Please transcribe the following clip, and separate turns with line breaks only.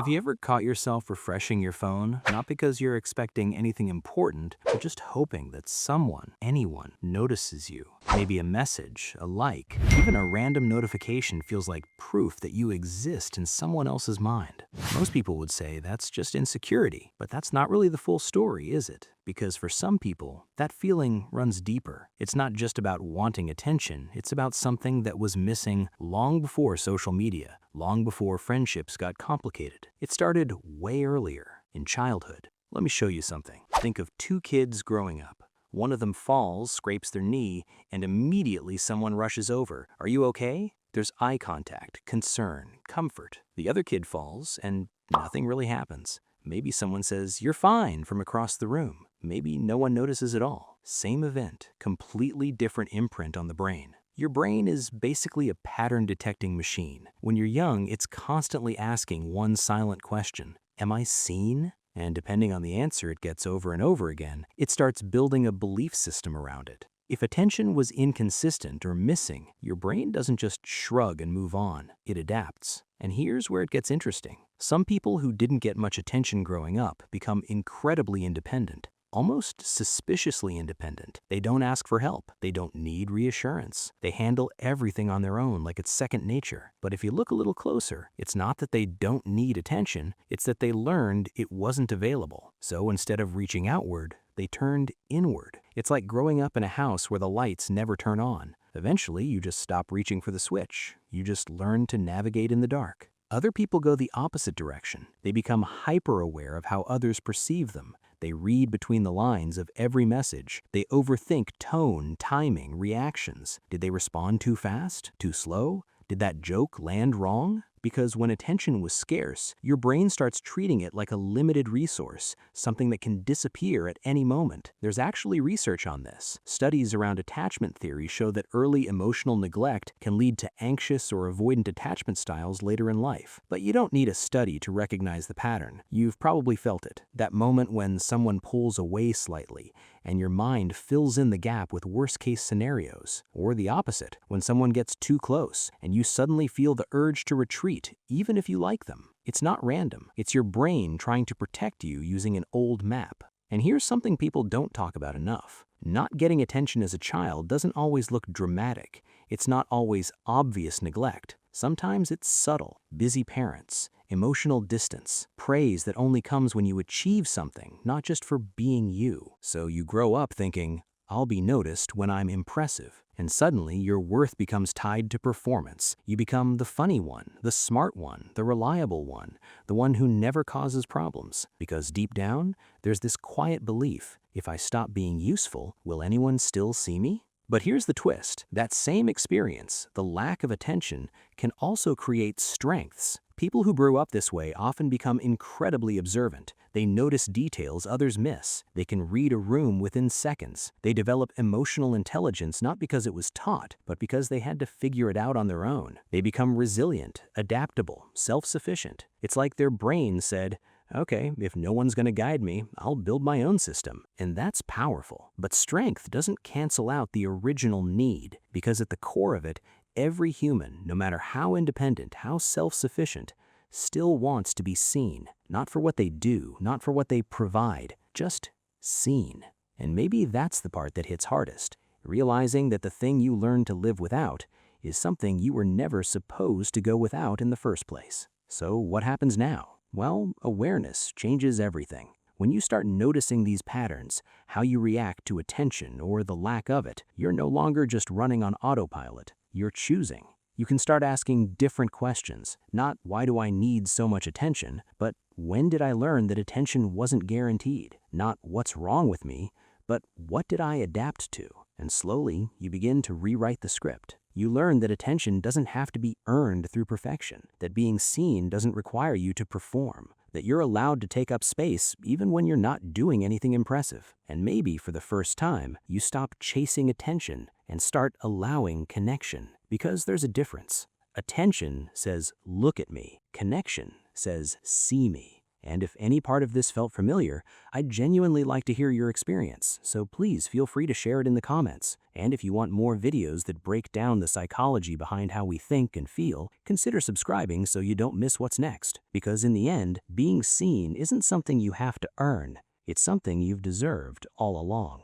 Have you ever caught yourself refreshing your phone, not because you're expecting anything important, but just hoping that someone, anyone, notices you? Maybe a message, a like, even a random notification feels like proof that you exist in someone else's mind. Most people would say that's just insecurity, but that's not really the full story, is it? Because for some people, that feeling runs deeper. It's not just about wanting attention, it's about something that was missing long before social media, long before friendships got complicated. It started way earlier, in childhood. Let me show you something. Think of two kids growing up. One of them falls, scrapes their knee, and immediately someone rushes over. Are you okay? There's eye contact, concern, comfort. The other kid falls, and nothing really happens. Maybe someone says, "You're fine," from across the room. Maybe no one notices at all. Same event, completely different imprint on the brain. Your brain is basically a pattern detecting machine. When you're young, it's constantly asking one silent question: am I seen? And depending on the answer it gets over and over again, it starts building a belief system around it. If attention was inconsistent or missing, your brain doesn't just shrug and move on, it adapts. And here's where it gets interesting. Some people who didn't get much attention growing up become incredibly independent, almost suspiciously independent. They don't ask for help. They don't need reassurance. They handle everything on their own like it's second nature. But if you look a little closer, it's not that they don't need attention, it's that they learned it wasn't available. So instead of reaching outward, they turned inward. It's like growing up in a house where the lights never turn on. Eventually, you just stop reaching for the switch. You just learn to navigate in the dark. Other people go the opposite direction. They become hyper-aware of how others perceive them. They read between the lines of every message. They overthink tone, timing, reactions. Did they respond too fast? Too slow? Did that joke land wrong? Because when attention was scarce, your brain starts treating it like a limited resource, something that can disappear at any moment. There's actually research on this. Studies around attachment theory show that early emotional neglect can lead to anxious or avoidant attachment styles later in life. But you don't need a study to recognize the pattern. You've probably felt it. That moment when someone pulls away slightly, and your mind fills in the gap with worst-case scenarios. Or the opposite, when someone gets too close, and you suddenly feel the urge to retreat, even if you like them. It's not random. It's your brain trying to protect you using an old map. And here's something people don't talk about enough. Not getting attention as a child doesn't always look dramatic. It's not always obvious neglect. Sometimes it's subtle. Busy parents, emotional distance, praise that only comes when you achieve something, not just for being you. So you grow up thinking, I'll be noticed when I'm impressive. And suddenly your worth becomes tied to performance. You become the funny one, the smart one, the reliable one, the one who never causes problems. Because deep down, there's this quiet belief, if I stop being useful, will anyone still see me? But here's the twist. That same experience, the lack of attention, can also create strengths. People who grew up this way often become incredibly observant. They notice details others miss. They can read a room within seconds. They develop emotional intelligence not because it was taught, but because they had to figure it out on their own. They become resilient, adaptable, self-sufficient. It's like their brain said, okay, if no one's going to guide me, I'll build my own system. And that's powerful. But strength doesn't cancel out the original need, because at the core of it, every human, no matter how independent, how self-sufficient, still wants to be seen. Not for what they do, not for what they provide, just seen. And maybe that's the part that hits hardest, realizing that the thing you learn to live without is something you were never supposed to go without in the first place. So what happens now? Well, awareness changes everything. When you start noticing these patterns, how you react to attention or the lack of it, you're no longer just running on autopilot. You're choosing. You can start asking different questions. Not why do I need so much attention, but when did I learn that attention wasn't guaranteed? Not what's wrong with me, but what did I adapt to? And slowly, you begin to rewrite the script. You learn that attention doesn't have to be earned through perfection, that being seen doesn't require you to perform, that you're allowed to take up space even when you're not doing anything impressive. And maybe for the first time, you stop chasing attention and start allowing connection. Because there's a difference. Attention says, look at me. Connection says, see me.
And if any part of this felt familiar, I'd genuinely like to hear your experience, so please feel free to share it in the comments. And if you want more videos that break down the psychology behind how we think and feel, consider subscribing so you don't miss what's next. Because in the end, being seen isn't something you have to earn, it's something you've deserved all along.